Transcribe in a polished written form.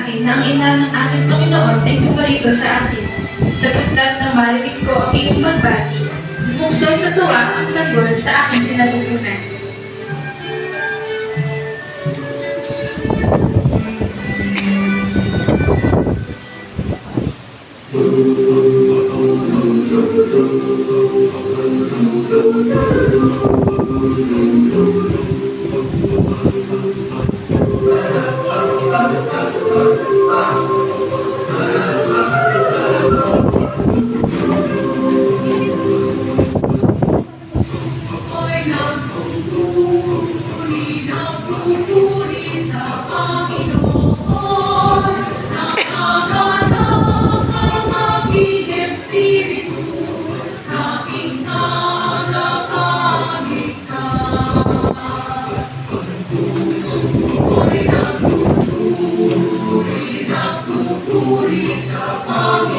akin na ang ina ng aking Panginoon ay pumarito sa akin, sapagkat nang marinig ko ang iyong pagbati, bumuksod sa tuwa ang sanggol sa aking sinalupunan. Sa